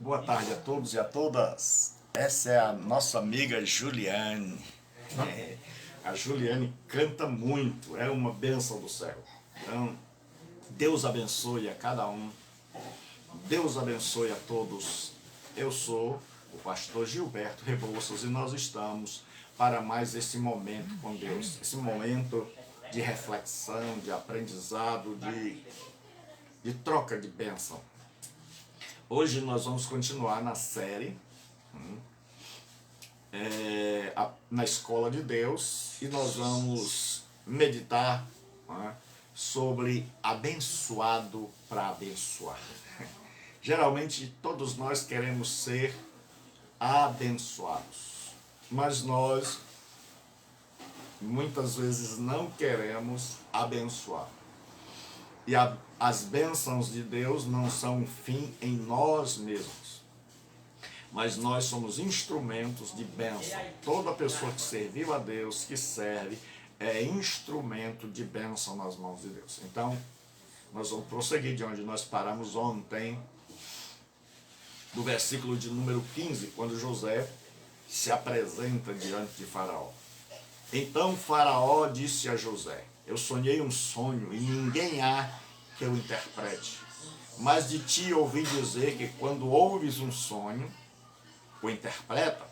Boa tarde a todos e a todas. Essa é a nossa amiga Juliane. A Juliane canta muito, é uma bênção do céu. Então, Deus abençoe a cada um. Deus abençoe a todos. Eu sou o pastor Gilberto Rebouças e nós estamos para mais esse momento com Deus. Esse momento de reflexão, de aprendizado, de troca de bênção. Hoje nós vamos continuar na série na Escola de Deus e nós vamos meditar sobre abençoado para abençoar. Geralmente todos nós queremos ser abençoados, mas nós muitas vezes não queremos abençoar. E as bênçãos de Deus não são um fim em nós mesmos, mas nós somos instrumentos de bênção. Toda pessoa que serviu a Deus, que serve, é instrumento de bênção nas mãos de Deus. Então, nós vamos prosseguir de onde nós paramos ontem, do versículo de número 15, quando José se apresenta diante de Faraó. Então Faraó disse a José: eu sonhei um sonho e ninguém há que eu interprete. Mas de ti ouvi dizer que quando ouves um sonho, o interpreta.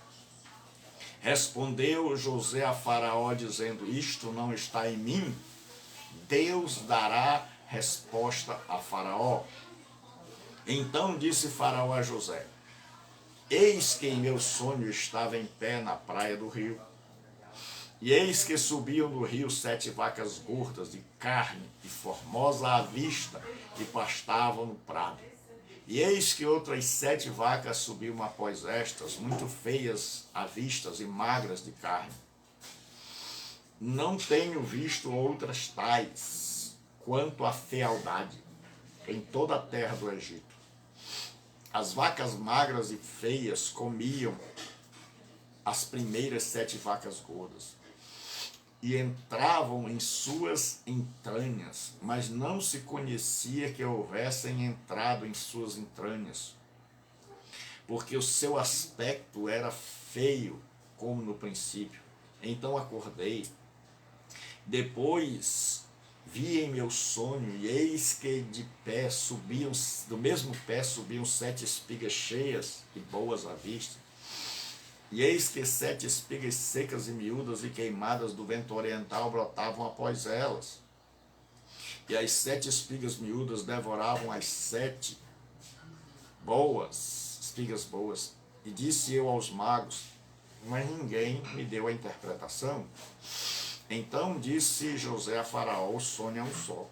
Respondeu José a Faraó dizendo: isto não está em mim. Deus dará resposta a Faraó. Então disse Faraó a José: eis que em meu sonho estava em pé na praia do rio. E eis que subiam do rio 7 vacas gordas de carne e formosa à vista, que pastavam no prado. E eis que outras 7 vacas subiam após estas, muito feias à vistas e magras de carne. Não tenho visto outras tais quanto a fealdade em toda a terra do Egito. As vacas magras e feias comiam as primeiras 7 vacas gordas e entravam em suas entranhas, mas não se conhecia que houvessem entrado em suas entranhas, porque o seu aspecto era feio como no princípio. Então acordei, depois vi em meu sonho, e eis que de pé subiam, do mesmo pé subiam 7 espigas cheias e boas à vista. E eis que 7 espigas secas e miúdas e queimadas do vento oriental brotavam após elas. E as 7 espigas miúdas devoravam as 7 espigas boas. E disse eu aos magos, mas ninguém me deu a interpretação. Então disse José a Faraó, o sonho é um só.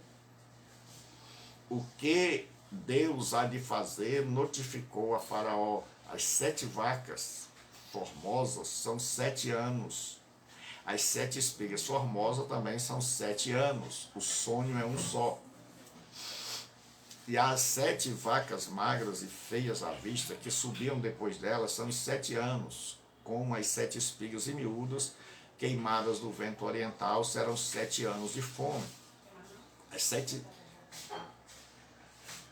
O que Deus há de fazer, notificou a Faraó. As 7 vacas formosas são 7 anos. As 7 espigas formosas também são 7 anos. O sonho é um só. E as 7 vacas magras e feias à vista que subiam depois delas são os 7 anos, como as 7 espigas e miúdas queimadas do vento oriental serão 7 anos de fome.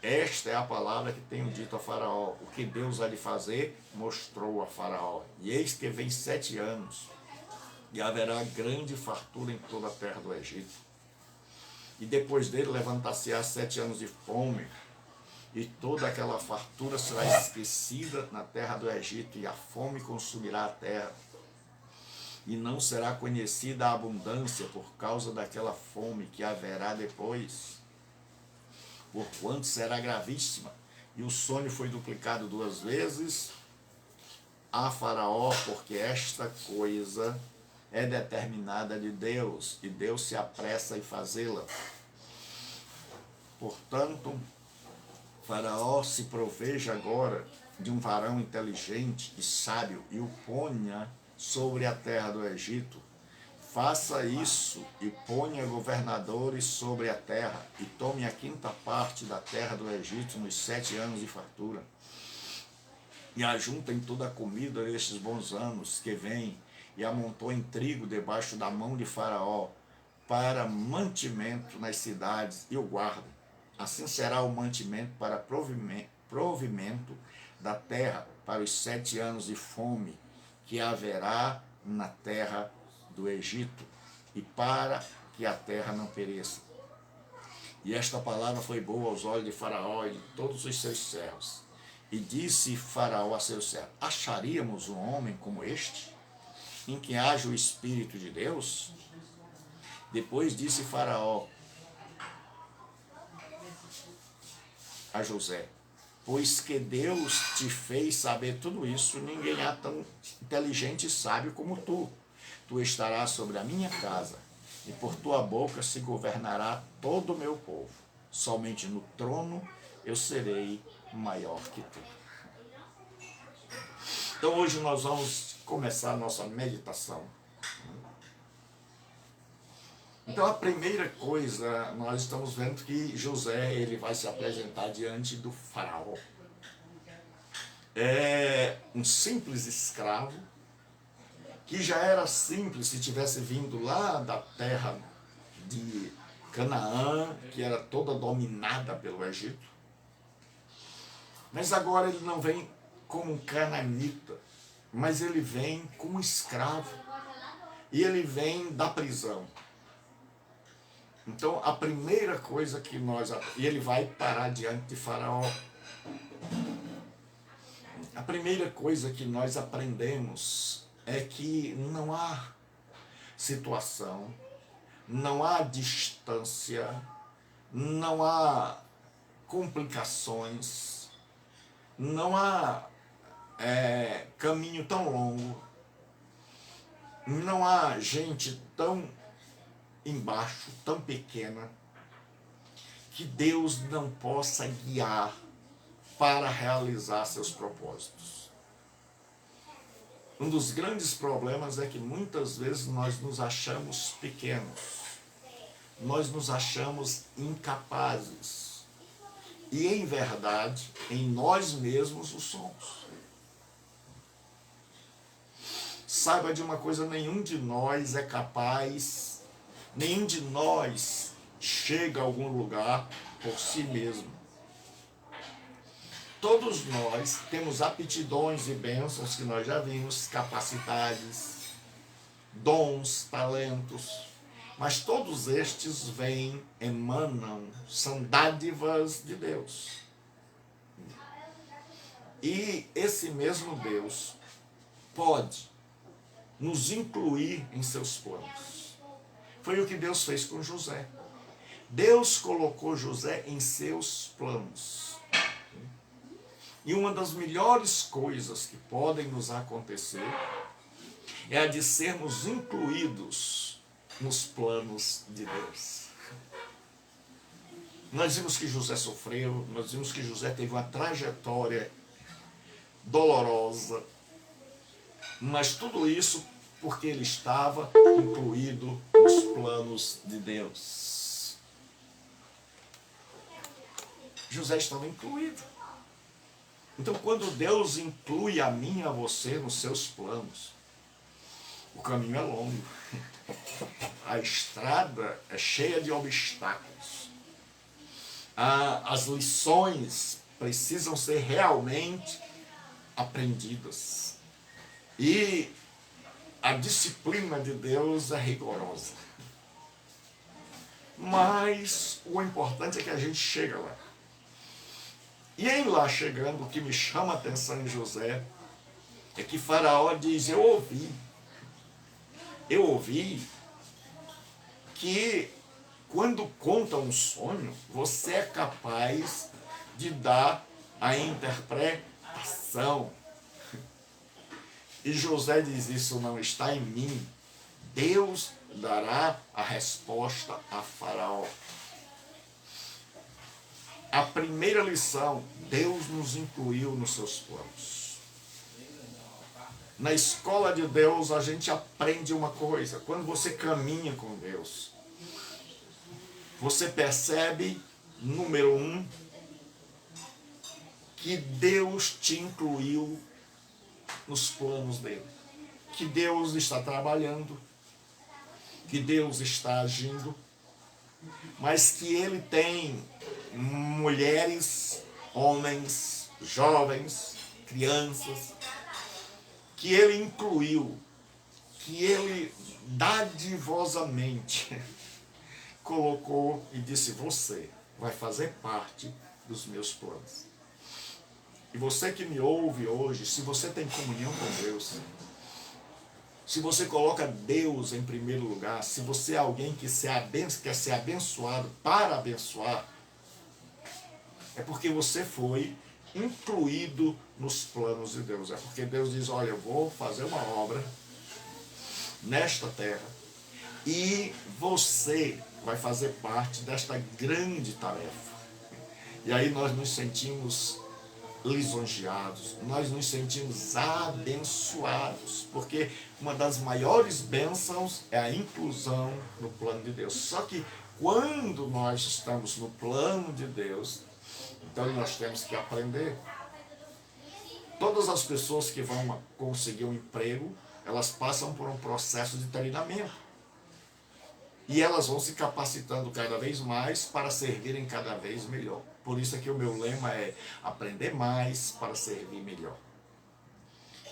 Esta é a palavra que tenho dito a Faraó. O que Deus há de fazer, mostrou a Faraó. E eis que vem 7 anos, e haverá grande fartura em toda a terra do Egito. E depois dele levantar-se-á 7 anos de fome, e toda aquela fartura será esquecida na terra do Egito, e a fome consumirá a terra. E não será conhecida a abundância por causa daquela fome que haverá depois, porquanto será gravíssima. E o sonho foi duplicado 2 vezes a Faraó, porque esta coisa é determinada de Deus, e Deus se apressa em fazê-la. Portanto, Faraó se proveja agora de um varão inteligente e sábio, e o ponha sobre a terra do Egito. Faça isso e ponha governadores sobre a terra, e tome a 5ª parte da terra do Egito nos 7 anos de fartura. E ajuntem toda a comida destes bons anos que vêm, e amontoem trigo debaixo da mão de Faraó, para mantimento nas cidades, e o guardem. Assim será o mantimento para provimento da terra para os 7 anos de fome que haverá na terra do Egito, e para que a terra não pereça. E esta palavra foi boa aos olhos de Faraó e de todos os seus servos. E disse Faraó a seus servos, acharíamos um homem como este, em que haja o Espírito de Deus? Depois disse Faraó a José, pois que Deus te fez saber tudo isso, ninguém há tão inteligente e sábio como tu. Tu estarás sobre a minha casa, e por tua boca se governará todo o meu povo. Somente no trono eu serei maior que tu. Então hoje nós vamos começar a nossa meditação. Então a primeira coisa, nós estamos vendo que José ele vai se apresentar diante do faraó. É um simples escravo, que já era simples se tivesse vindo lá da terra de Canaã, que era toda dominada pelo Egito. Mas agora ele não vem como um cananita, mas ele vem como escravo. E ele vem da prisão. Então a primeira coisa que e ele vai parar diante de Faraó. A primeira coisa que nós aprendemos é que não há situação, não há distância, não há complicações, não há caminho tão longo, não há gente tão embaixo, tão pequena, que Deus não possa guiar para realizar seus propósitos. Um dos grandes problemas é que muitas vezes nós nos achamos pequenos, nós nos achamos incapazes, e em verdade, em nós mesmos o somos. Saiba de uma coisa, nenhum de nós é capaz, nenhum de nós chega a algum lugar por si mesmo. Todos nós temos aptidões e bênçãos que nós já vimos, capacidades, dons, talentos, mas todos estes vêm, emanam, são dádivas de Deus. E esse mesmo Deus pode nos incluir em seus planos. Foi o que Deus fez com José. Deus colocou José em seus planos. E uma das melhores coisas que podem nos acontecer é a de sermos incluídos nos planos de Deus. Nós vimos que José sofreu, nós vimos que José teve uma trajetória dolorosa, mas tudo isso porque ele estava incluído nos planos de Deus. José estava incluído. Então, quando Deus inclui a mim e a você nos seus planos, o caminho é longo. A estrada é cheia de obstáculos. As lições precisam ser realmente aprendidas. E a disciplina de Deus é rigorosa. Mas o importante é que a gente chega lá. E em lá chegando, o que me chama a atenção em José é que Faraó diz, eu ouvi que quando conta um sonho, você é capaz de dar a interpretação. E José diz, isso não está em mim. Deus dará a resposta a Faraó. A primeira lição, Deus nos incluiu nos seus planos. Na escola de Deus, a gente aprende uma coisa. Quando você caminha com Deus, você percebe, número 1, que Deus te incluiu nos planos dele. Que Deus está trabalhando, que Deus está agindo, mas que ele tem mulheres, homens, jovens, crianças, que ele incluiu, que ele dadivosamente colocou e disse, você vai fazer parte dos meus planos. E você que me ouve hoje, se você tem comunhão com Deus, se você coloca Deus em primeiro lugar, se você é alguém que quer ser abençoado para abençoar, é porque você foi incluído nos planos de Deus. É porque Deus diz, olha, eu vou fazer uma obra nesta terra e você vai fazer parte desta grande tarefa. E aí nós nos sentimos lisonjeados, nós nos sentimos abençoados, porque uma das maiores bênçãos é a inclusão no plano de Deus. Só que quando nós estamos no plano de Deus, então nós temos que aprender. Todas as pessoas que vão conseguir um emprego, elas passam por um processo de treinamento. E elas vão se capacitando cada vez mais para servirem cada vez melhor. Por isso é que o meu lema é aprender mais para servir melhor.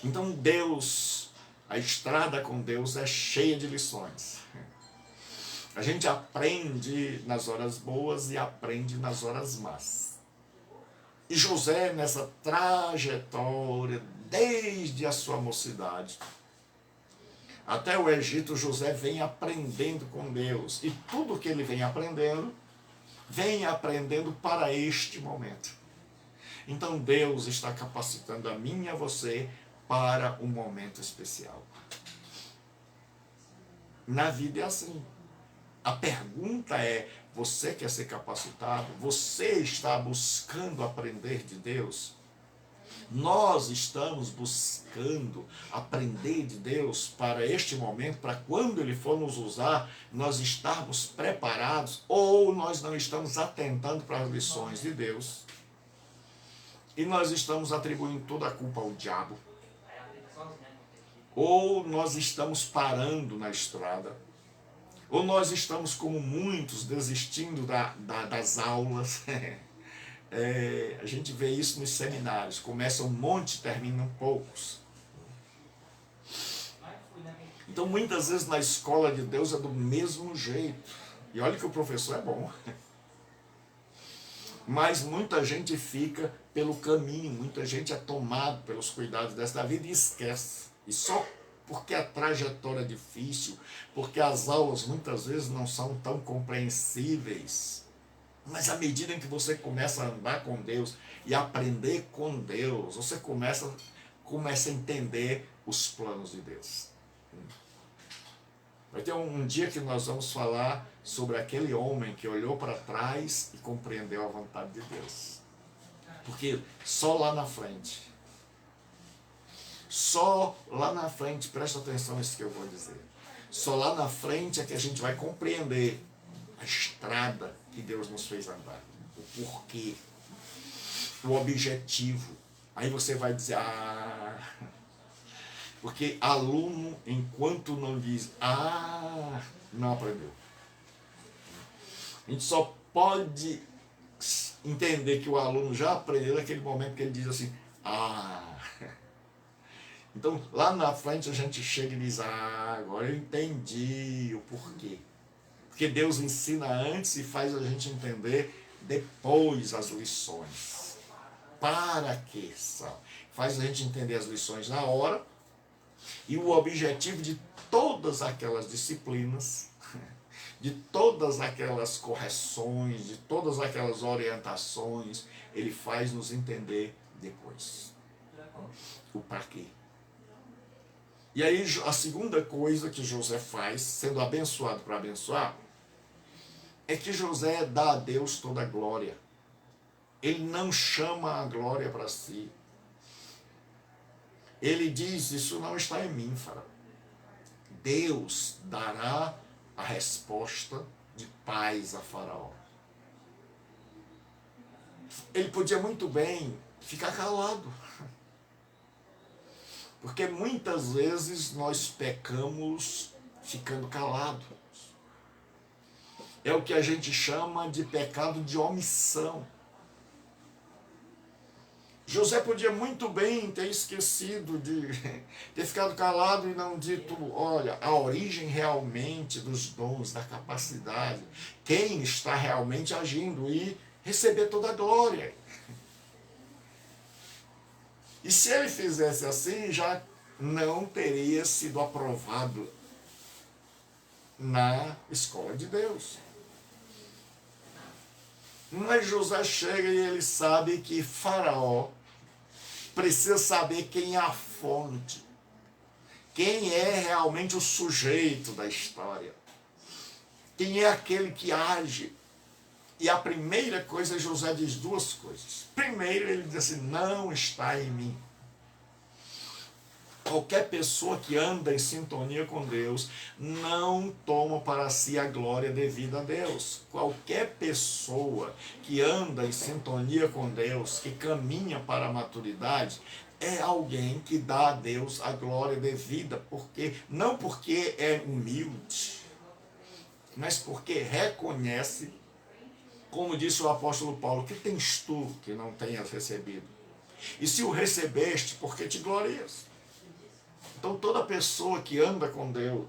Então Deus, a estrada com Deus é cheia de lições. A gente aprende nas horas boas e aprende nas horas más. E José, nessa trajetória, desde a sua mocidade até o Egito, José vem aprendendo com Deus. E tudo que ele vem aprendendo para este momento. Então Deus está capacitando a mim e a você para um momento especial. Na vida é assim. A pergunta é, você quer ser capacitado? Você está buscando aprender de Deus? Nós estamos buscando aprender de Deus para este momento, para quando Ele for nos usar, nós estarmos preparados, ou nós não estamos atentando para as lições de Deus e nós estamos atribuindo toda a culpa ao diabo, ou nós estamos parando na estrada, ou nós estamos, como muitos, desistindo das aulas. A gente vê isso nos seminários, começa um monte, terminam poucos. Então muitas vezes na escola de Deus é do mesmo jeito, e olha que o professor é bom, mas muita gente fica pelo caminho, muita gente é tomado pelos cuidados desta vida e esquece, e só porque a trajetória é difícil, porque as aulas muitas vezes não são tão compreensíveis. Mas à medida em que você começa a andar com Deus e aprender com Deus, você começa a entender os planos de Deus. Vai ter um dia que nós vamos falar sobre aquele homem que olhou para trás e compreendeu a vontade de Deus. Porque só lá na frente, presta atenção nisso que eu vou dizer, só lá na frente é que a gente vai compreender a estrada que Deus nos fez andar, o porquê, o objetivo. Aí você vai dizer, porque aluno, enquanto não diz, não aprendeu. A gente só pode entender que o aluno já aprendeu naquele momento que ele diz assim, Então, lá na frente a gente chega e diz, agora eu entendi o porquê. Porque Deus ensina antes e faz a gente entender depois as lições. Para que são? Faz a gente entender as lições na hora. E o objetivo de todas aquelas disciplinas, de todas aquelas correções, de todas aquelas orientações, ele faz nos entender depois. O para quê. E aí a segunda coisa que José faz, sendo abençoado para abençoar, é que José dá a Deus toda a glória. Ele não chama a glória para si. Ele diz, isso não está em mim, Faraó. Deus dará a resposta de paz a Faraó. Ele podia muito bem ficar calado. Porque muitas vezes nós pecamos ficando calados. É o que a gente chama de pecado de omissão. José podia muito bem ter esquecido de ter ficado calado e não dito, olha, a origem realmente dos dons, da capacidade, quem está realmente agindo e receber toda a glória. E se ele fizesse assim, já não teria sido aprovado na escola de Deus. Mas José chega e ele sabe que Faraó precisa saber quem é a fonte, quem é realmente o sujeito da história, quem é aquele que age. E a primeira coisa, José diz duas coisas. Primeiro, ele diz assim, não está em mim. Qualquer pessoa que anda em sintonia com Deus não toma para si a glória devida a Deus. Qualquer pessoa que anda em sintonia com Deus, que caminha para a maturidade, é alguém que dá a Deus a glória devida, não porque é humilde, mas porque reconhece, como disse o apóstolo Paulo, que tens tu que não tenhas recebido? E se o recebeste, por que te glorias? Então toda pessoa que anda com Deus,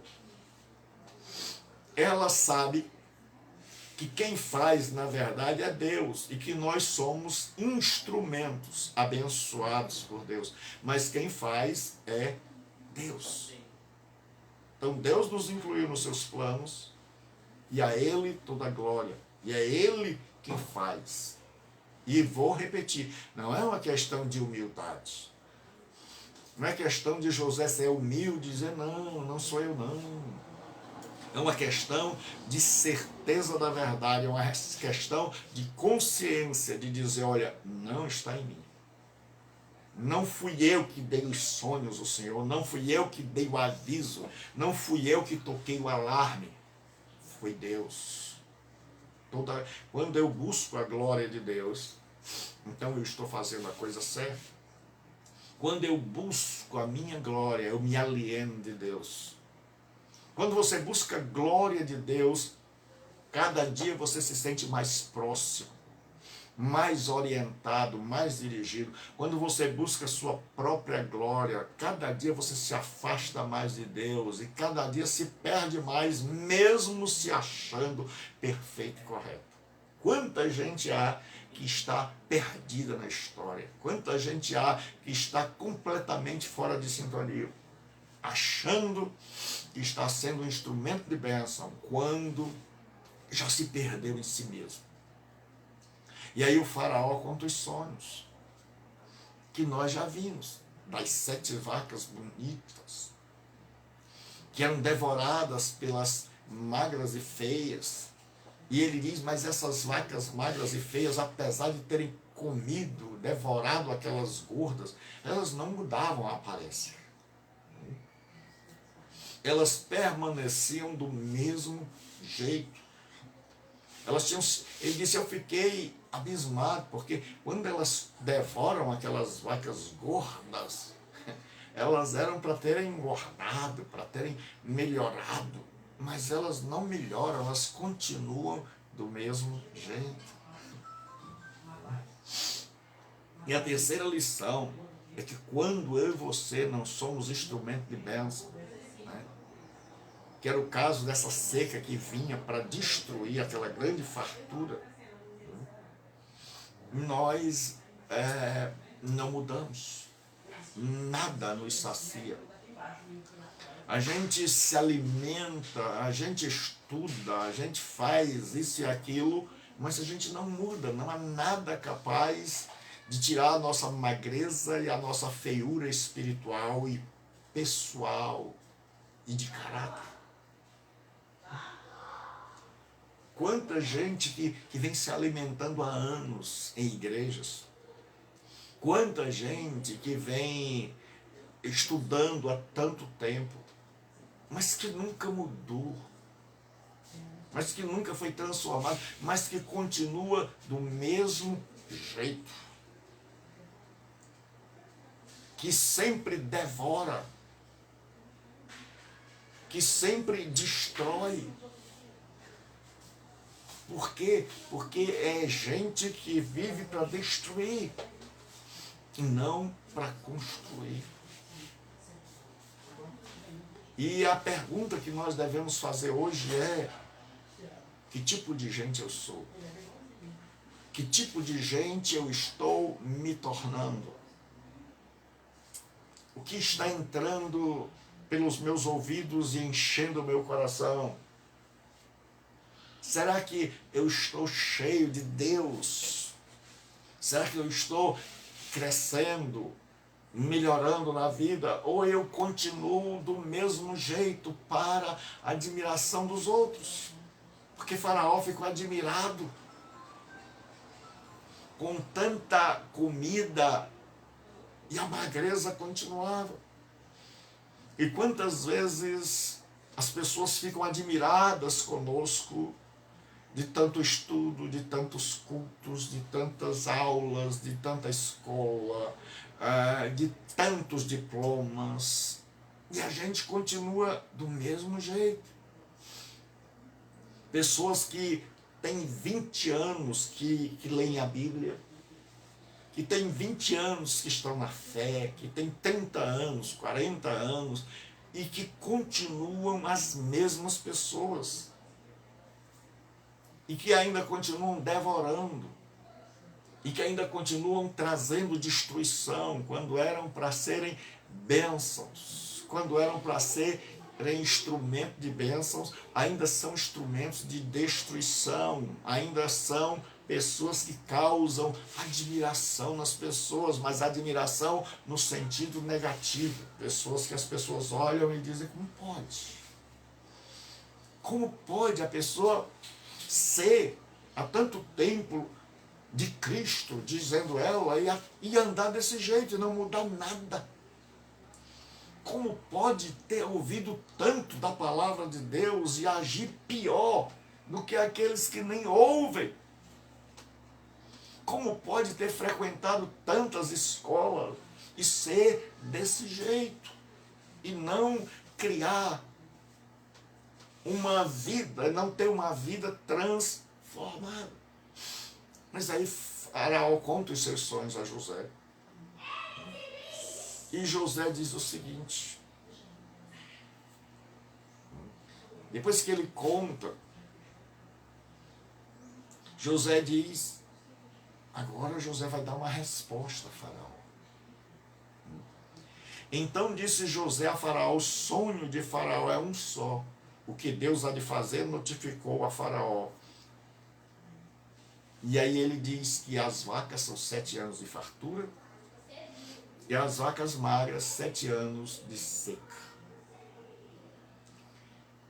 ela sabe que quem faz, na verdade, é Deus, e que nós somos instrumentos abençoados por Deus, mas quem faz é Deus. Então Deus nos incluiu nos seus planos, e a Ele toda a glória, e é Ele quem faz. E vou repetir, não é uma questão de humildade. Não é questão de José ser humilde e dizer, não sou eu não. É uma questão de certeza da verdade, é uma questão de consciência, de dizer, olha, não está em mim. Não fui eu que dei os sonhos ao Senhor, não fui eu que dei o aviso, não fui eu que toquei o alarme, foi Deus. Quando eu busco a glória de Deus, então eu estou fazendo a coisa certa. Quando eu busco a minha glória, eu me alieno de Deus. Quando você busca a glória de Deus, cada dia você se sente mais próximo, mais orientado, mais dirigido. Quando você busca a sua própria glória, cada dia você se afasta mais de Deus e cada dia se perde mais, mesmo se achando perfeito e correto. Quanta gente há que está perdida na história? Quanta gente há que está completamente fora de sintonia, achando que está sendo um instrumento de bênção, quando já se perdeu em si mesmo. E aí o faraó conta os sonhos, que nós já vimos, das 7 vacas bonitas, que eram devoradas pelas magras e feias. E ele diz, mas essas vacas magras e feias, apesar de terem comido, devorado aquelas gordas, elas não mudavam a aparência. Elas permaneciam do mesmo jeito. Elas tinham, ele disse, eu fiquei abismado, porque quando elas devoram aquelas vacas gordas, elas eram para terem engordado, para terem melhorado, mas elas não melhoram, elas continuam do mesmo jeito. E a terceira lição é que quando eu e você não somos instrumento de bênção, que era o caso dessa seca que vinha para destruir aquela grande fartura, nós não mudamos, nada nos sacia. A gente se alimenta, a gente estuda, a gente faz isso e aquilo, mas a gente não muda, não há nada capaz de tirar a nossa magreza e a nossa feiura espiritual e pessoal e de caráter. Quanta gente que vem se alimentando há anos em igrejas. Quanta gente que vem estudando há tanto tempo, mas que nunca mudou, mas que nunca foi transformado, mas que continua do mesmo jeito, que sempre devora, que sempre destrói. Por quê? Porque é gente que vive para destruir e não para construir. E a pergunta que nós devemos fazer hoje é: que tipo de gente eu sou? Que tipo de gente eu estou me tornando? O que está entrando pelos meus ouvidos e enchendo o meu coração? Será que eu estou cheio de Deus? Será que eu estou crescendo, melhorando na vida? Ou eu continuo do mesmo jeito para a admiração dos outros? Porque Faraó ficou admirado com tanta comida e a magreza continuava. E quantas vezes as pessoas ficam admiradas conosco de tanto estudo, de tantos cultos, de tantas aulas, de tanta escola, de tantos diplomas, e a gente continua do mesmo jeito. Pessoas que têm 20 anos que leem a Bíblia, que têm 20 anos que estão na fé, que têm 30 anos, 40 anos, e que continuam as mesmas pessoas. E que ainda continuam devorando, e que ainda continuam trazendo destruição, quando eram para serem bênçãos, quando eram para serem instrumento de bênçãos, ainda são instrumentos de destruição, ainda são pessoas que causam admiração nas pessoas, mas admiração no sentido negativo, pessoas que as pessoas olham e dizem, como pode? Como pode a pessoa ser há tanto tempo de Cristo, dizendo ela, e andar desse jeito e não mudar nada? Como pode ter ouvido tanto da palavra de Deus e agir pior do que aqueles que nem ouvem? Como pode ter frequentado tantas escolas e ser desse jeito? E não criar uma vida, não ter uma vida transformada. Mas aí Faraó conta os seus sonhos a José. E José diz o seguinte, depois que ele conta, José diz, agora José vai dar uma resposta a Faraó. Então disse José a Faraó, o sonho de Faraó é um só. O que Deus há de fazer notificou a Faraó. E aí ele diz que as vacas são 7 anos de fartura e as vacas magras 7 anos de seca.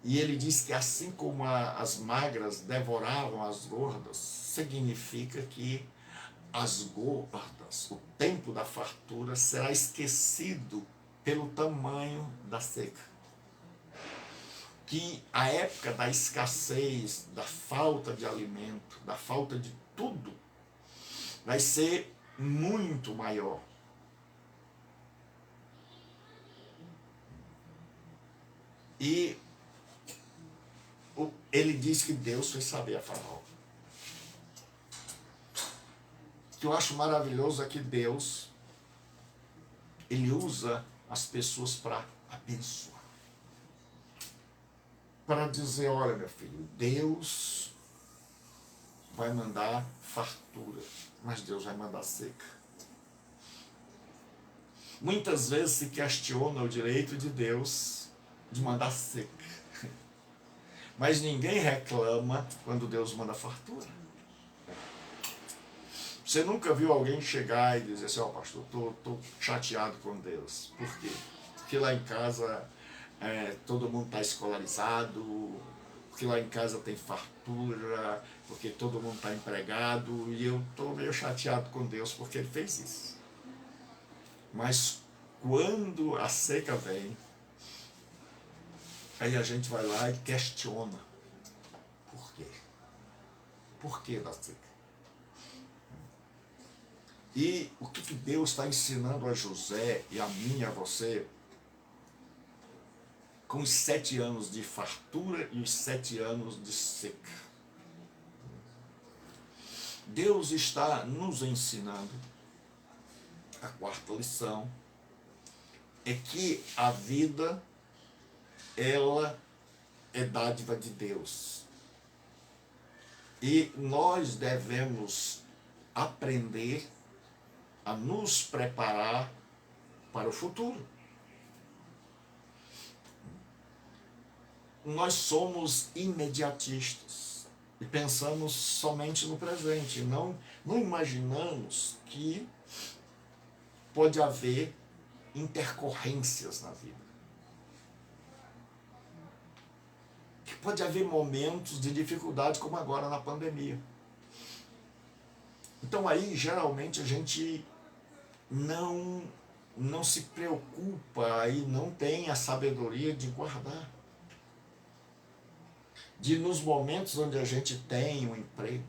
E ele diz que assim como as magras devoravam as gordas, significa que as gordas, o tempo da fartura, será esquecido pelo tamanho da seca. Que a época da escassez, da falta de alimento, da falta de tudo, vai ser muito maior. E ele diz que Deus fez saber a Faraó. O que eu acho maravilhoso é que Deus, ele usa as pessoas para abençoar. Para dizer, olha meu filho, Deus vai mandar fartura, mas Deus vai mandar seca. Muitas vezes se questiona o direito de Deus de mandar seca. Mas ninguém reclama quando Deus manda fartura. Você nunca viu alguém chegar e dizer assim, ó pastor, tô chateado com Deus. Por quê? Porque lá em casa todo mundo está escolarizado, porque lá em casa tem fartura, porque todo mundo está empregado, e eu estou meio chateado com Deus porque Ele fez isso. Mas quando a seca vem, aí a gente vai lá e questiona. Por quê? Por que da seca? E o que Deus está ensinando a José e a mim e a você, com os 7 anos de fartura e os 7 anos de seca. Deus está nos ensinando, a quarta lição, é que a vida, ela é dádiva de Deus. E nós devemos aprender a nos preparar para o futuro. Nós somos imediatistas e pensamos somente no presente. Não imaginamos que pode haver intercorrências na vida. Que pode haver momentos de dificuldade, como agora na pandemia. Então aí, geralmente, a gente não se preocupa e não tem a sabedoria de guardar. De nos momentos onde a gente tem um emprego.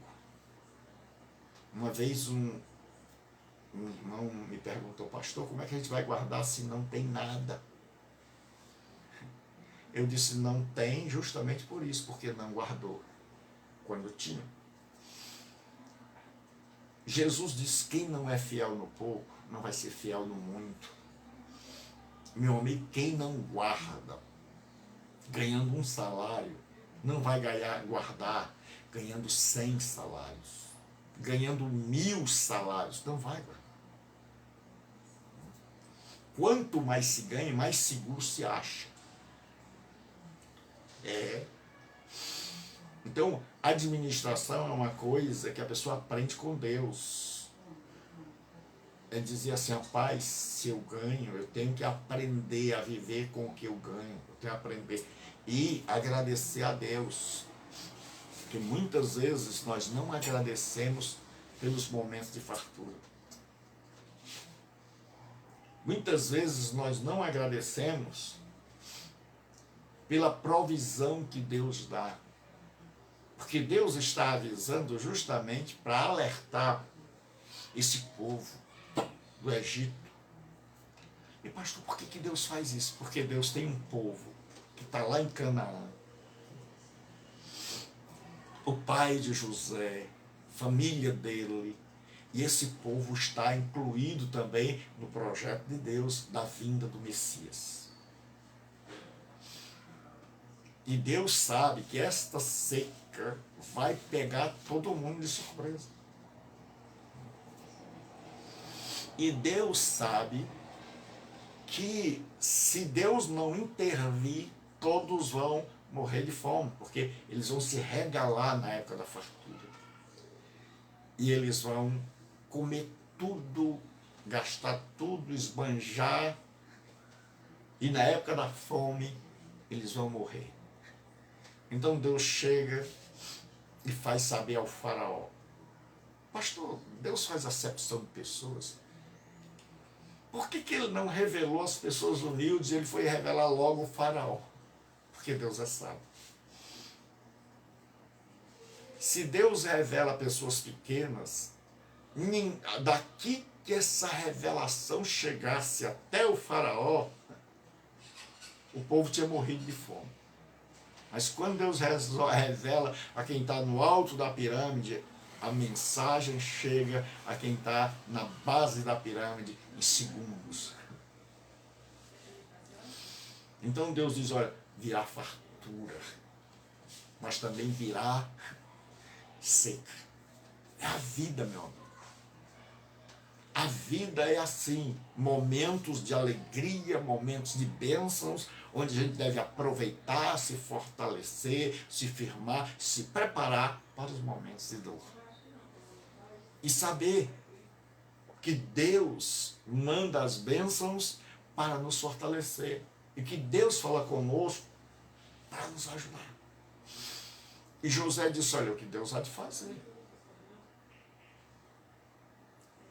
Uma vez um irmão me perguntou, pastor, como é que a gente vai guardar se não tem nada? Eu disse, não tem justamente por isso, porque não guardou quando tinha. Jesus disse, quem não é fiel no pouco, não vai ser fiel no muito. Meu amigo, quem não guarda, ganhando um salário, não vai guardar ganhando 100 salários, ganhando 1000 salários, não vai guardar. Quanto mais se ganha, mais seguro se acha. Então, administração é uma coisa que a pessoa aprende com Deus. dizia assim, rapaz, se eu ganho, eu tenho que aprender a viver com o que eu ganho, eu tenho que aprender e agradecer a Deus, porque muitas vezes nós não agradecemos pelos momentos de fartura. Muitas vezes nós não agradecemos pela provisão que Deus dá, porque Deus está avisando justamente para alertar esse povo do Egito. E pastor, por que Deus faz isso? Porque Deus tem um povo que está lá em Canaã. O pai de José, família dele, e esse povo está incluído também no projeto de Deus da vinda do Messias. E Deus sabe que esta seca vai pegar todo mundo de surpresa. E Deus sabe que se Deus não intervir, todos vão morrer de fome, porque eles vão se regalar na época da fartura. E eles vão comer tudo, gastar tudo, esbanjar, e na época da fome, eles vão morrer. Então Deus chega e faz saber ao faraó. Pastor, Deus faz acepção de pessoas. Por que ele não revelou as pessoas humildes e ele foi revelar logo o faraó? Porque Deus é sábio. Se Deus revela pessoas pequenas, daqui que essa revelação chegasse até o faraó, o povo tinha morrido de fome. Mas quando Deus revela a quem está no alto da pirâmide, a mensagem chega a quem está na base da pirâmide em segundos. Então Deus diz, olha, virá fartura, mas também virá seca. É a vida, meu amigo. A vida é assim, momentos de alegria, momentos de bênçãos, onde a gente deve aproveitar, se fortalecer, se firmar, se preparar para os momentos de dor. E saber que Deus manda as bênçãos para nos fortalecer. E que Deus fala conosco para nos ajudar. E José disse, olha, o que Deus há de fazer.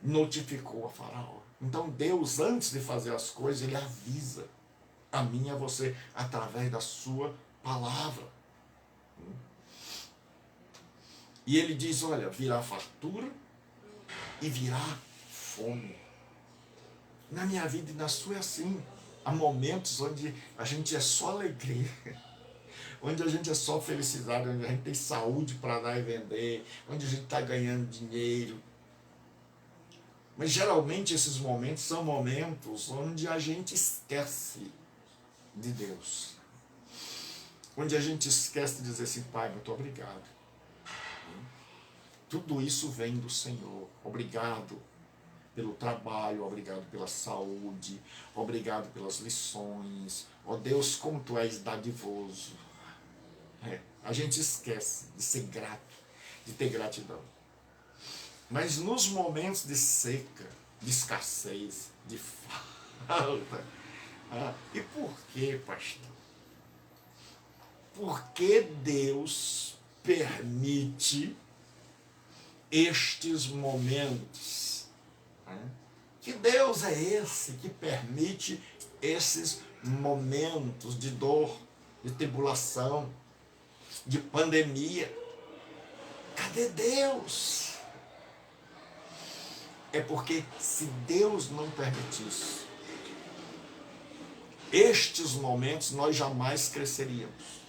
Notificou a faraó. Então Deus, antes de fazer as coisas, ele avisa a mim e a você através da sua palavra. E ele diz, olha, virá fartura e virá fome. Na minha vida e na sua é assim. Há momentos onde a gente é só alegria, onde a gente é só felicidade, onde a gente tem saúde para dar e vender, onde a gente está ganhando dinheiro. Mas geralmente esses momentos são momentos onde a gente esquece de Deus. Onde a gente esquece de dizer assim, Pai, muito obrigado. Tudo isso vem do Senhor. Obrigado pelo trabalho, obrigado pela saúde, obrigado pelas lições. Ó Deus, como Tu és dadivoso. A gente esquece de ser grato, de ter gratidão. Mas nos momentos de seca, de escassez, de falta, e por que, pastor? Por que Deus permite estes momentos? Que Deus é esse que permite esses momentos de dor, de tribulação, de pandemia? Cadê Deus? É porque se Deus não permitisse estes momentos, nós jamais cresceríamos.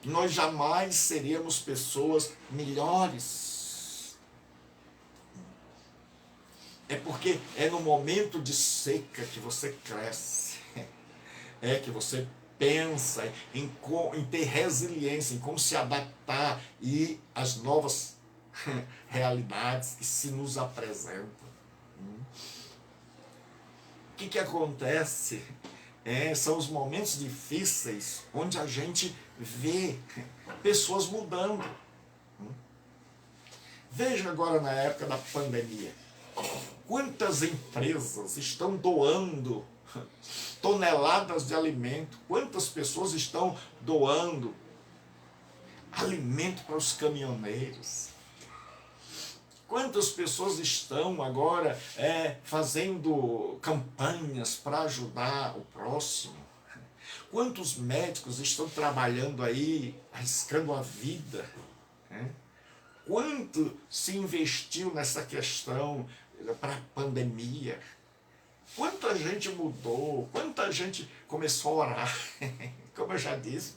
Nós jamais seríamos pessoas melhores. É porque é no momento de seca que você cresce. É que você pensa em ter resiliência, em como se adaptar e as novas realidades que se nos apresentam. O que acontece? São os momentos difíceis onde a gente vê pessoas mudando. Veja agora na época da pandemia. Quantas empresas estão doando toneladas de alimento? Quantas pessoas estão doando alimento para os caminhoneiros? Quantas pessoas estão agora fazendo campanhas para ajudar o próximo? Quantos médicos estão trabalhando aí, arriscando a vida? Quanto se investiu nessa questão para a pandemia? Quanta gente mudou? Quanta gente começou a orar? Como eu já disse,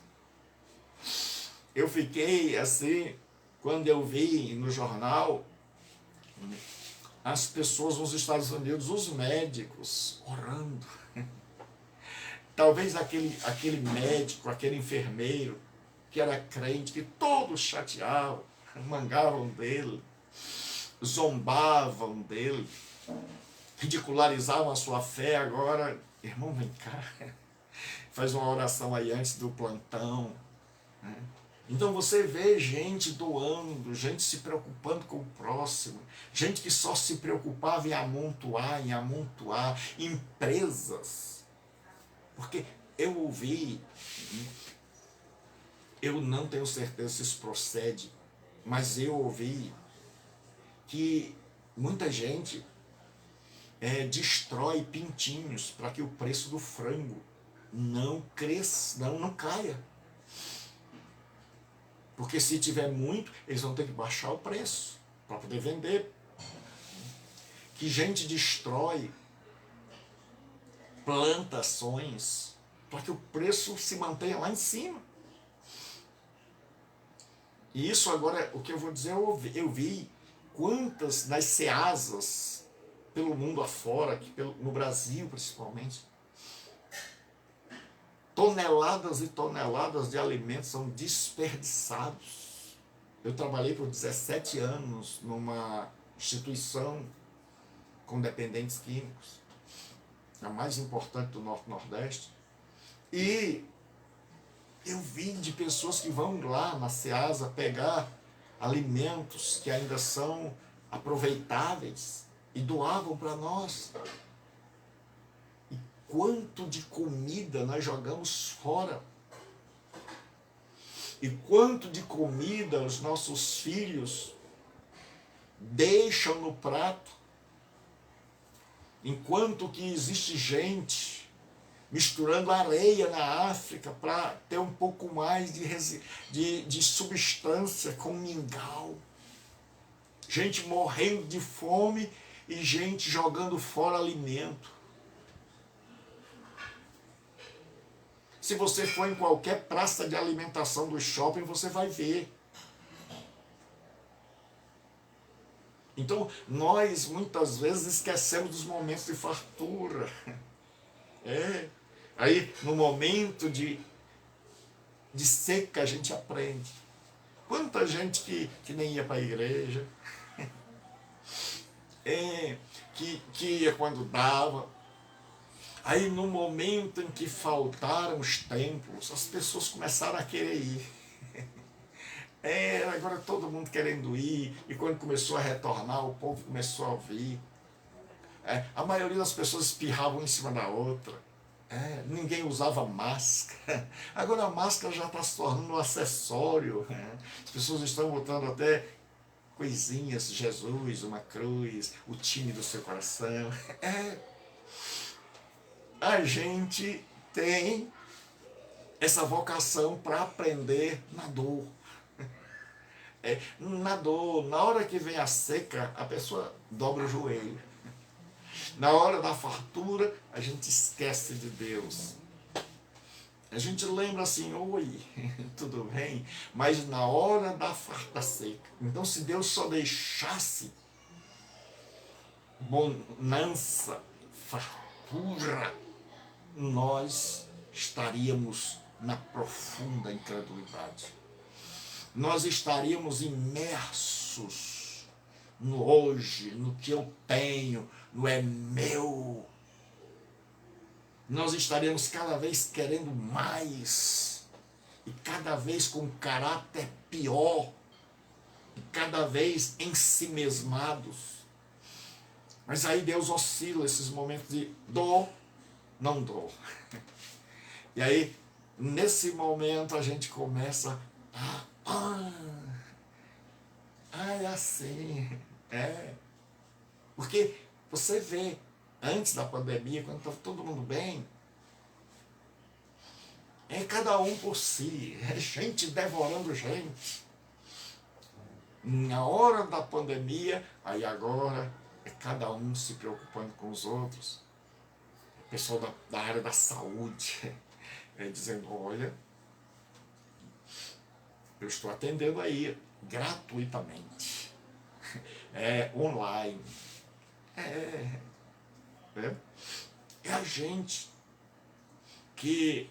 eu fiquei assim, quando eu vi no jornal as pessoas nos Estados Unidos, os médicos, orando. Talvez aquele médico, aquele enfermeiro, que era crente, que todos chateavam, mangavam dele, zombavam dele, ridicularizavam a sua fé. Agora, irmão, vem cá, faz uma oração aí antes do plantão. Então você vê gente doando, gente se preocupando com o próximo, gente que só se preocupava em amontoar, empresas. Porque eu ouvi, eu não tenho certeza se isso procede, mas eu ouvi que muita gente destrói pintinhos para que o preço do frango não cresça, não caia. Porque se tiver muito, eles vão ter que baixar o preço para poder vender. Que gente destrói plantações para que o preço se mantenha lá em cima. E isso agora, o que eu vou dizer, eu vi quantas das ceasas pelo mundo afora, aqui no Brasil principalmente, toneladas e toneladas de alimentos são desperdiçados. Eu trabalhei por 17 anos numa instituição com dependentes químicos, a mais importante do Norte-Nordeste, e eu vi de pessoas que vão lá na Ceasa pegar alimentos que ainda são aproveitáveis e doavam para nós. E quanto de comida nós jogamos fora. E quanto de comida os nossos filhos deixam no prato. Enquanto que existe gente misturando areia na África para ter um pouco mais de substância com mingau. Gente morrendo de fome e gente jogando fora alimento. Se você for em qualquer praça de alimentação do shopping, você vai ver. Então, nós muitas vezes esquecemos dos momentos de fartura. Aí, no momento de seca, a gente aprende. Quanta gente que nem ia para a igreja, que ia quando dava. Aí, no momento em que faltaram os templos, as pessoas começaram a querer ir. Agora todo mundo querendo ir, e quando começou a retornar, o povo começou a vir. A maioria das pessoas espirravam em cima da outra. Ninguém usava máscara. Agora a máscara já está se tornando um acessório. As pessoas estão botando até coisinhas, Jesus, uma cruz, o time do seu coração. A gente tem essa vocação para aprender na dor. Na dor, na hora que vem a seca, a pessoa dobra o joelho. Na hora da fartura, a gente esquece de Deus. A gente lembra assim, oi, tudo bem? Mas na hora da farta seca. Então, se Deus só deixasse bonança, fartura, nós estaríamos na profunda incredulidade. Nós estaríamos imersos no hoje, no que eu tenho, no é meu. Nós estaríamos cada vez querendo mais, e cada vez com um caráter pior, e cada vez ensimesmados. Mas aí Deus oscila esses momentos de dor, não dor. E aí, nesse momento, a gente começa é assim. É. Porque você vê, antes da pandemia, quando estava todo mundo bem, é cada um por si, é gente devorando gente. Na hora da pandemia, aí agora é cada um se preocupando com os outros. O pessoal da área da saúde dizendo, olha, eu estou atendendo aí gratuitamente, online. É a gente que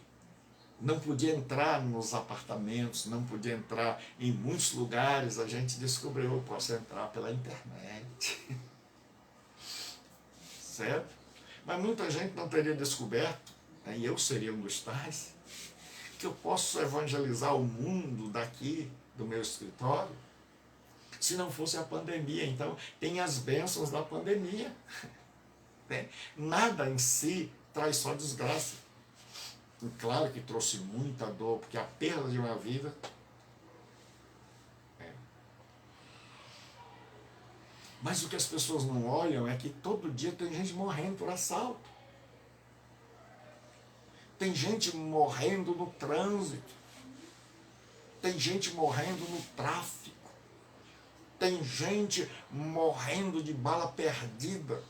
não podia entrar nos apartamentos, não podia entrar em muitos lugares, a gente descobriu, eu posso entrar pela internet. Certo? Mas muita gente não teria descoberto, e eu seria um dos tais, que eu posso evangelizar o mundo daqui do meu escritório, se não fosse a pandemia. Então, tem as bênçãos da pandemia. Nada em si traz só desgraça. E claro que trouxe muita dor, porque a perda de uma vida Mas o que as pessoas não olham é que todo dia tem gente morrendo por assalto. Tem gente morrendo no trânsito. Tem gente morrendo no tráfico. Tem gente morrendo de bala perdida.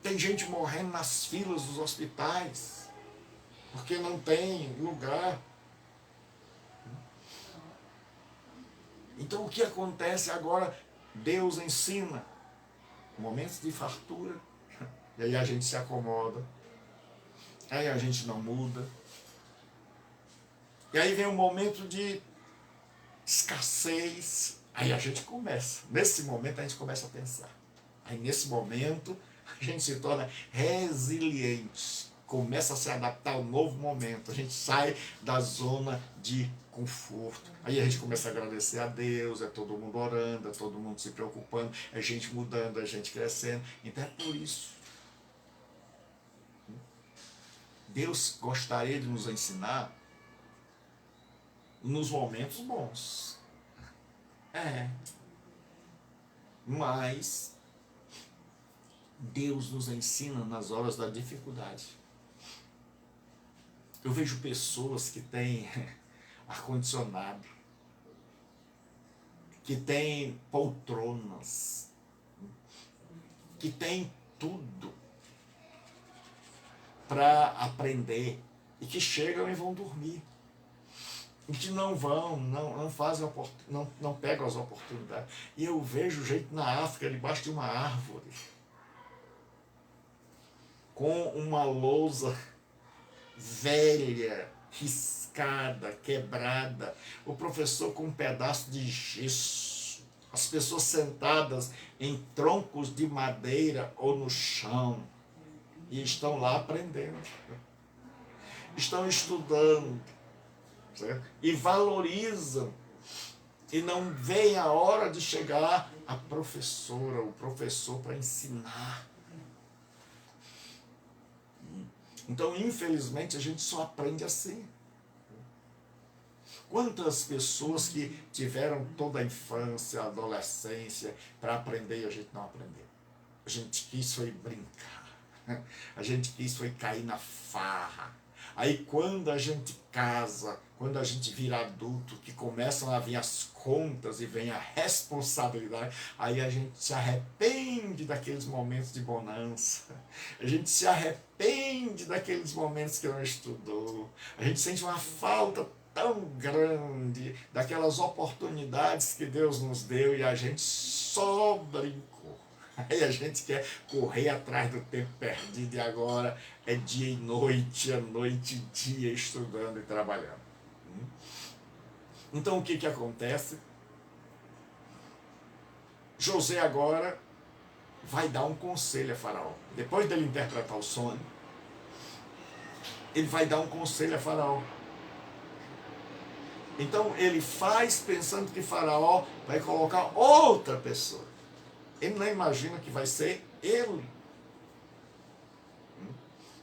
Tem gente morrendo nas filas dos hospitais, porque não tem lugar. Então o que acontece agora? Deus ensina momentos de fartura, e aí a gente se acomoda, aí a gente não muda, e aí vem um momento de escassez, aí a gente começa, nesse momento a gente começa a pensar, aí nesse momento a gente se torna resiliente, começa a se adaptar ao novo momento, a gente sai da zona de conforto, aí a gente começa a agradecer a Deus, é todo mundo orando, é todo mundo se preocupando, é gente mudando, é gente crescendo. Então é por isso. Deus gostaria de nos ensinar nos momentos bons. Mas Deus nos ensina nas horas da dificuldade. Eu vejo pessoas que têm ar-condicionado, que têm poltronas, que têm tudo para aprender e que chegam e vão dormir. E que não fazem, não pegam as oportunidades. E eu vejo gente na África, debaixo de uma árvore, com uma lousa velha, riscada, quebrada, o professor com um pedaço de gesso, as pessoas sentadas em troncos de madeira ou no chão, e estão lá aprendendo, estão estudando, certo? E valorizam, e não vem a hora de chegar a professora, o professor para ensinar. Então, infelizmente, a gente só aprende assim. Quantas pessoas que tiveram toda a infância, a adolescência para aprender e a gente não aprendeu? A gente quis foi brincar. A gente quis foi cair na farra. Aí quando a gente casa, quando a gente vira adulto, que começam a vir as contas e vem a responsabilidade, aí a gente se arrepende daqueles momentos de bonança, a gente se arrepende daqueles momentos que não estudou, a gente sente uma falta tão grande daquelas oportunidades que Deus nos deu e a gente só brincou. Aí a gente quer correr atrás do tempo perdido e agora é dia e noite, é noite e dia estudando e trabalhando. Então o que acontece? José agora vai dar um conselho a Faraó. Depois dele interpretar o sonho, ele vai dar um conselho a Faraó. Então ele faz pensando que Faraó vai colocar outra pessoa. Ele não imagina que vai ser ele.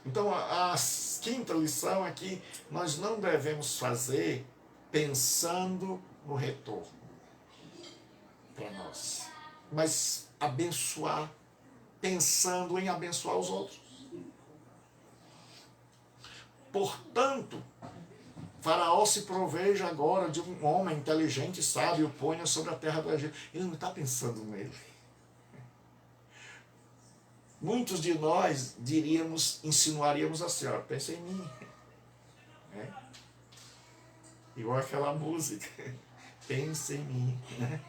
Então a quinta lição é que nós não devemos fazer pensando no retorno para nós, mas abençoar, pensando em abençoar os outros. Portanto, Faraó se proveja agora de um homem inteligente e sábio, ponha sobre a terra do Egito. Ele não está pensando nele. Muitos de nós diríamos, insinuaríamos assim, ó, pensa em mim. É? Igual aquela música, pensa em mim. Né?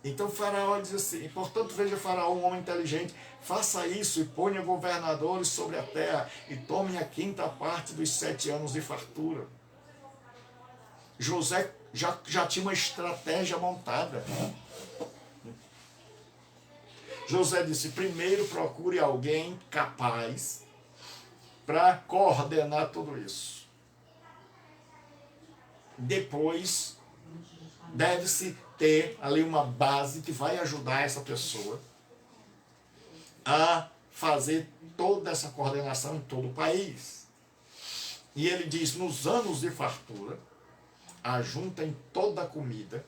Então Faraó diz assim, portanto veja Faraó, um homem inteligente, faça isso e ponha governadores sobre a terra e tome a quinta parte dos 7 anos de fartura. José já tinha uma estratégia montada. José disse, primeiro procure alguém capaz para coordenar tudo isso. Depois, deve-se ter ali uma base que vai ajudar essa pessoa a fazer toda essa coordenação em todo o país. E ele diz, nos anos de fartura, ajuntem toda a comida.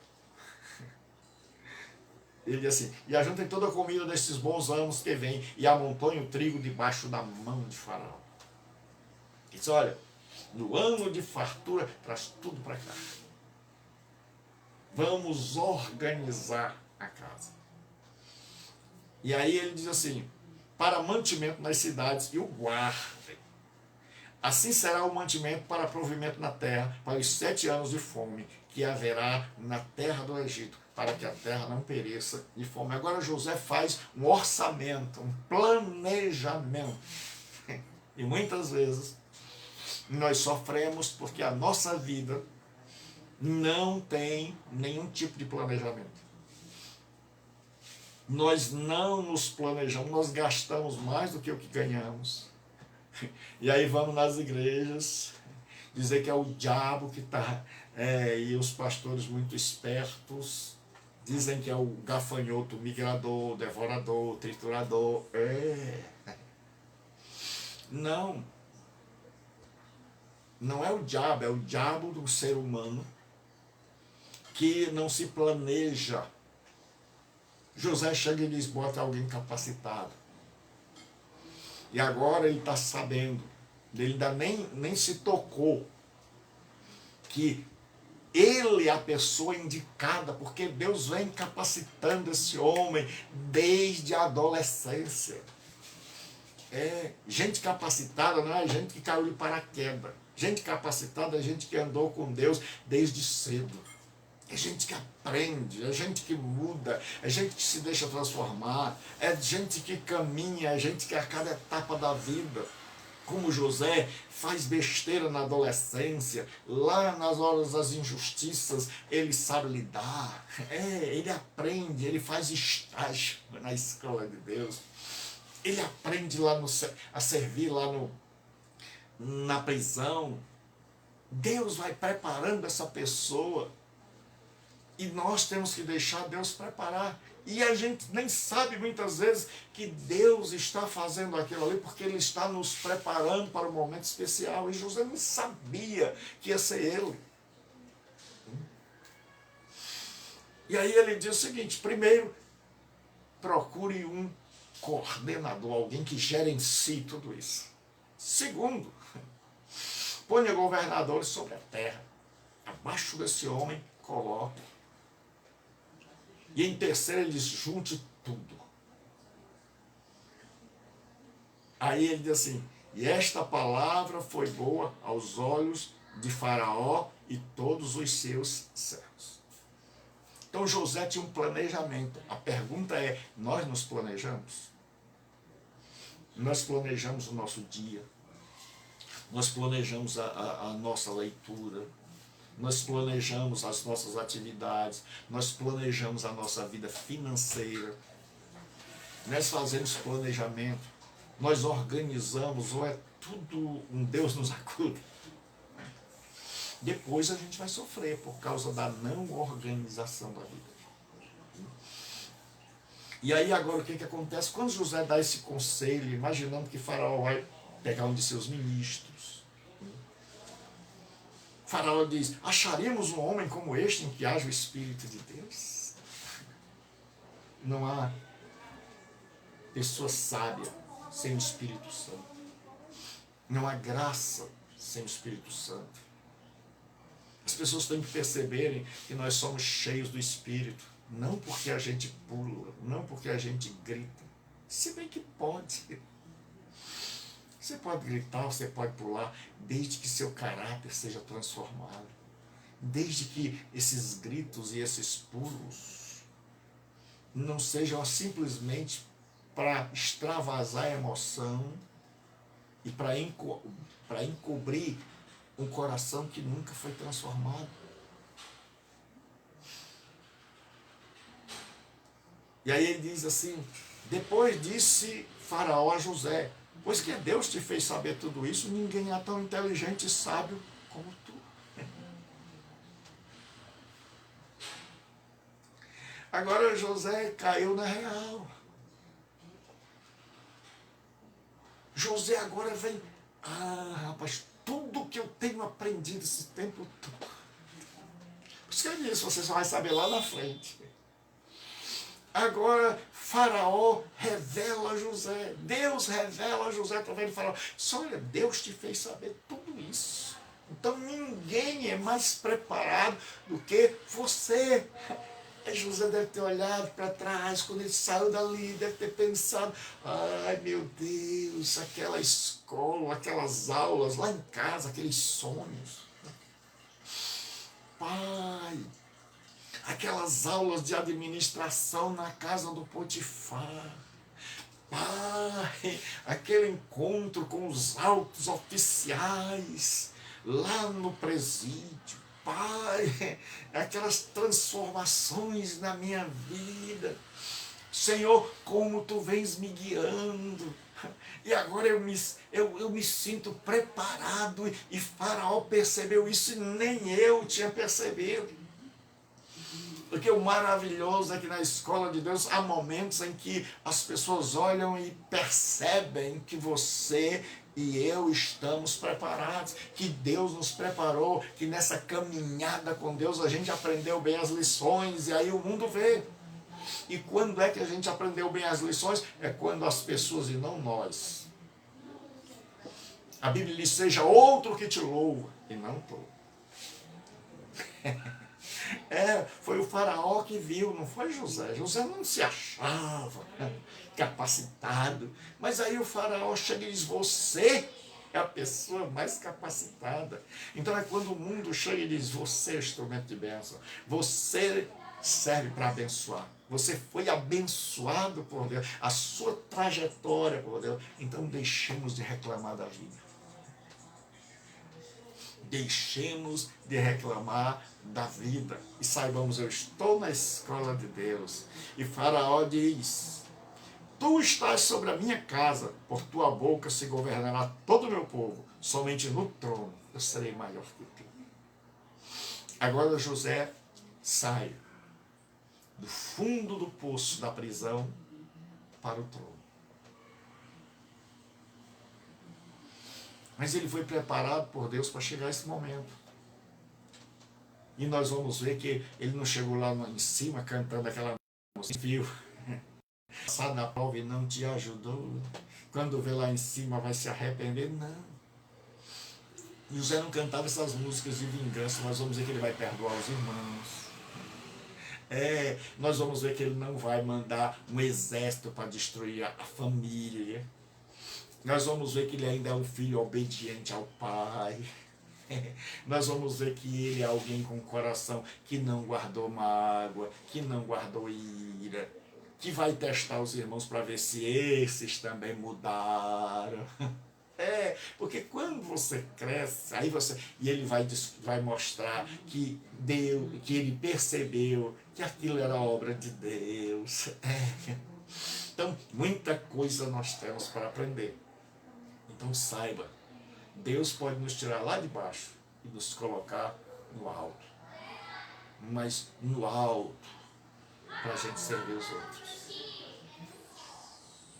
Ele diz assim, e ajuntem toda a comida desses bons anos que vêm e amontoem o trigo debaixo da mão de Faraó. Ele diz, olha, no ano de fartura, traz tudo para cá. Vamos organizar a casa. E aí ele diz assim, para mantimento nas cidades e o guardem. Assim será o mantimento para provimento na terra, para os 7 anos de fome que haverá na terra do Egito, para que a terra não pereça de fome. Agora José faz um orçamento, um planejamento. E muitas vezes nós sofremos porque a nossa vida não tem nenhum tipo de planejamento. Nós não nos planejamos, nós gastamos mais do que o que ganhamos. E aí vamos nas igrejas dizer que é o diabo que está, e os pastores muito espertos dizem que é o gafanhoto, migrador, devorador, triturador. Não é o diabo, é o diabo do ser humano que não se planeja. José chega e diz, bota alguém capacitado. E agora ele está sabendo, ele ainda nem se tocou que ele é a pessoa indicada, porque Deus vem capacitando esse homem desde a adolescência. Gente capacitada não é gente que caiu de paraquedas. Gente capacitada é gente que andou com Deus desde cedo. É gente que aprende, é gente que muda, é gente que se deixa transformar, é gente que caminha, é gente que a cada etapa da vida, como José, faz besteira na adolescência, lá nas horas das injustiças, ele sabe lidar, ele aprende, ele faz estágio na escola de Deus, ele aprende lá a servir lá na prisão. Deus vai preparando essa pessoa. E nós temos que deixar Deus preparar. E a gente nem sabe muitas vezes que Deus está fazendo aquilo ali, porque Ele está nos preparando para um momento especial. E José nem sabia que ia ser ele. E aí ele diz o seguinte, primeiro, procure um coordenador, alguém que gerencie tudo isso. Segundo, ponha governadores sobre a terra. Abaixo desse homem, coloque. E em terceiro ele diz, junte tudo. Aí ele diz assim, e esta palavra foi boa aos olhos de Faraó e todos os seus servos. Então José tinha um planejamento. A pergunta é, nós nos planejamos? Nós planejamos o nosso dia. Nós planejamos a nossa leitura. Nós planejamos as nossas atividades, nós planejamos a nossa vida financeira, nós fazemos planejamento, nós organizamos, ou é tudo um Deus nos acuda. Depois a gente vai sofrer por causa da não organização da vida. E aí agora o que acontece? Quando José dá esse conselho, imaginando que Faraó vai pegar um de seus ministros, Faraó diz: acharíamos um homem como este em que haja o Espírito de Deus? Não há pessoa sábia sem o Espírito Santo. Não há graça sem o Espírito Santo. As pessoas têm que perceberem que nós somos cheios do Espírito. Não porque a gente pula, não porque a gente grita. Se bem que pode. Você pode gritar, você pode pular, desde que seu caráter seja transformado. Desde que esses gritos e esses pulos não sejam simplesmente para extravasar a emoção e para encobrir um coração que nunca foi transformado. E aí ele diz assim: depois disse Faraó a José: pois que Deus te fez saber tudo isso, ninguém é tão inteligente e sábio como tu. Agora José caiu na real. José agora vem: rapaz, tudo que eu tenho aprendido esse tempo todo. Por isso que eu disse, você só vai saber lá na frente. Agora Faraó revela a José. Deus revela a José através de Faraó. Olha, Deus te fez saber tudo isso. Então ninguém é mais preparado do que você. Aí José deve ter olhado para trás, quando ele saiu dali, deve ter pensado: ai meu Deus, aquela escola, aquelas aulas lá em casa, aqueles sonhos. Pai, aquelas aulas de administração na casa do Potifar. Pai, aquele encontro com os altos oficiais lá no presídio. Pai, aquelas transformações na minha vida. Senhor, como tu vens me guiando. E agora eu me sinto preparado. E Faraó percebeu isso e nem eu tinha percebido. Porque o maravilhoso é que na escola de Deus há momentos em que as pessoas olham e percebem que você e eu estamos preparados, que Deus nos preparou, que nessa caminhada com Deus a gente aprendeu bem as lições e aí o mundo vê. E quando é que a gente aprendeu bem as lições? É quando as pessoas e não nós. A Bíblia diz: seja outro que te louva e não tu. Foi o Faraó que viu, não foi José. José não se achava capacitado. Mas aí o Faraó chega e diz: você é a pessoa mais capacitada. Então é quando o mundo chega e diz: você é instrumento de bênção. Você serve para abençoar. Você foi abençoado por Deus. A sua trajetória por Deus. Então deixemos de reclamar da vida. Deixemos de reclamar da vida e saibamos: eu estou na escola de Deus. E Faraó diz: tu estás sobre a minha casa, por tua boca se governará todo o meu povo, somente no trono eu serei maior que tu. Agora José sai do fundo do poço da prisão para o trono. Mas ele foi preparado por Deus para chegar a esse momento. E nós vamos ver que ele não chegou lá em cima cantando aquela música, viu? Passado na prova e não te ajudou. Quando vê lá em cima vai se arrepender? Não. José não cantava essas músicas de vingança. Nós vamos ver que ele vai perdoar os irmãos. Nós vamos ver que ele não vai mandar um exército para destruir a família. Nós vamos ver que ele ainda é um filho obediente ao pai. Nós vamos ver que ele é alguém com um coração que não guardou mágoa, que não guardou ira, que vai testar os irmãos para ver se esses também mudaram. Porque quando você cresce, aí e ele vai mostrar que que ele percebeu que aquilo era obra de Deus. Então, muita coisa nós temos para aprender. Então saiba, Deus pode nos tirar lá de baixo e nos colocar no alto. Mas no alto, para a gente servir os outros.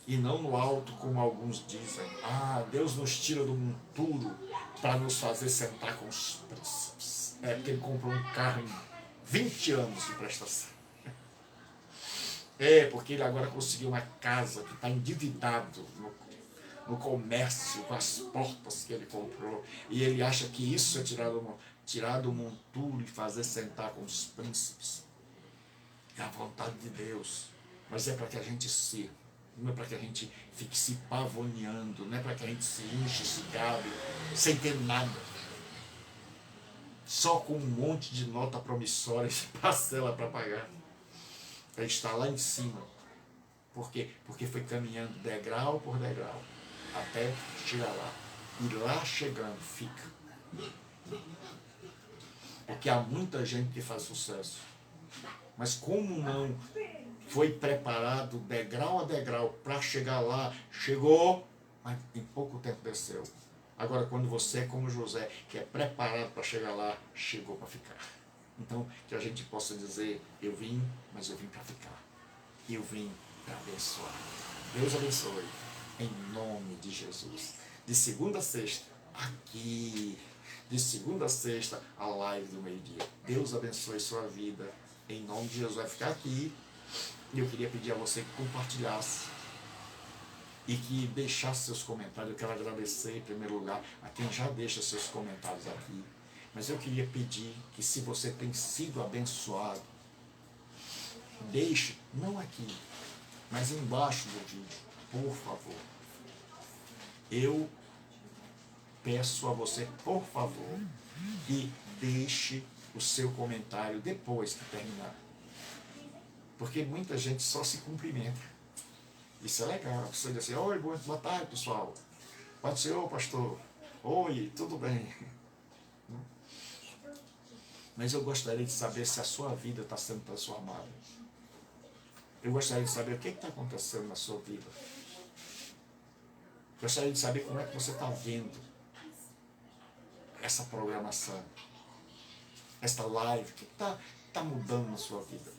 E não no alto como alguns dizem. Ah, Deus nos tira do monturo para nos fazer sentar com os príncipes. É porque ele comprou um carro em 20 anos de prestação. É porque ele agora conseguiu uma casa que está endividado no comércio, com as portas que ele comprou. E ele acha que isso é tirar do monturo e fazer sentar com os príncipes. É a vontade de Deus. Mas é para que a gente sirva. Não é para que a gente fique se pavoneando, não é para que a gente se enche, se gabe, sem ter nada. Só com um monte de nota promissória e parcela para pagar. Para estar lá em cima. Por quê? Porque foi caminhando degrau por degrau, até chegar lá. E lá chegando, fica. Porque há muita gente que faz sucesso. Mas como não foi preparado degrau a degrau para chegar lá, chegou, mas em pouco tempo desceu. Agora, quando você é como José, que é preparado para chegar lá, chegou para ficar. Então, que a gente possa dizer, eu vim, mas eu vim para ficar. Eu vim para abençoar. Deus abençoe, em nome de Jesus. De segunda a sexta, aqui. De segunda a sexta, a live do meio-dia. Deus abençoe sua vida. Em nome de Jesus, vai ficar aqui. E eu queria pedir a você que compartilhasse e que deixasse seus comentários. Eu quero agradecer, em primeiro lugar, a quem já deixa seus comentários aqui. Mas eu queria pedir que, se você tem sido abençoado, deixe, não aqui, mas embaixo do vídeo, por favor. Eu peço a você, por favor, que deixe o seu comentário depois que terminar. Porque muita gente só se cumprimenta. Isso é legal. Você diz assim, oi, boa tarde, pessoal. Pode ser, ô pastor. Oi, tudo bem? Mas eu gostaria de saber se a sua vida está sendo transformada. Eu gostaria de saber o que está acontecendo na sua vida. Gostaria de saber como é que você está vendo essa programação, esta live, o que está mudando na sua vida.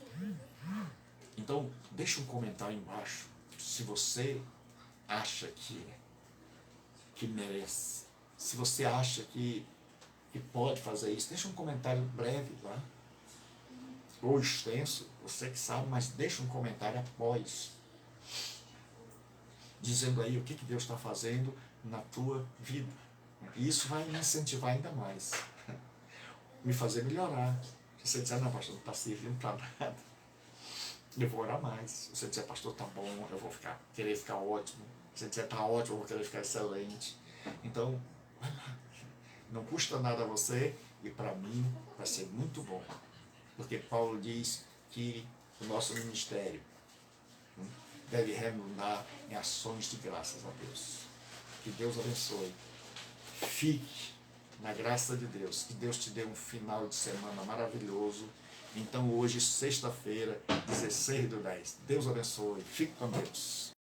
Então, deixa um comentário embaixo, se você acha que merece. Se você acha que pode fazer isso, deixa um comentário breve lá, ou extenso, você que sabe, mas deixa um comentário após, dizendo aí o que Deus está fazendo na tua vida. E isso vai me incentivar ainda mais, me fazer melhorar. Se você disser, não, pastor, não está servindo para nada, eu vou orar mais. Se você disser, pastor, tá bom, eu vou querer ficar ótimo. Se você disser, tá ótimo, eu vou querer ficar excelente. Então, vai lá. Não custa nada a você e para mim vai ser muito bom. Porque Paulo diz que o nosso ministério deve redundar em ações de graças a Deus. Que Deus abençoe. Fique na graça de Deus. Que Deus te dê um final de semana maravilhoso. Então hoje, sexta-feira, 16/10. Deus abençoe. Fique com Deus.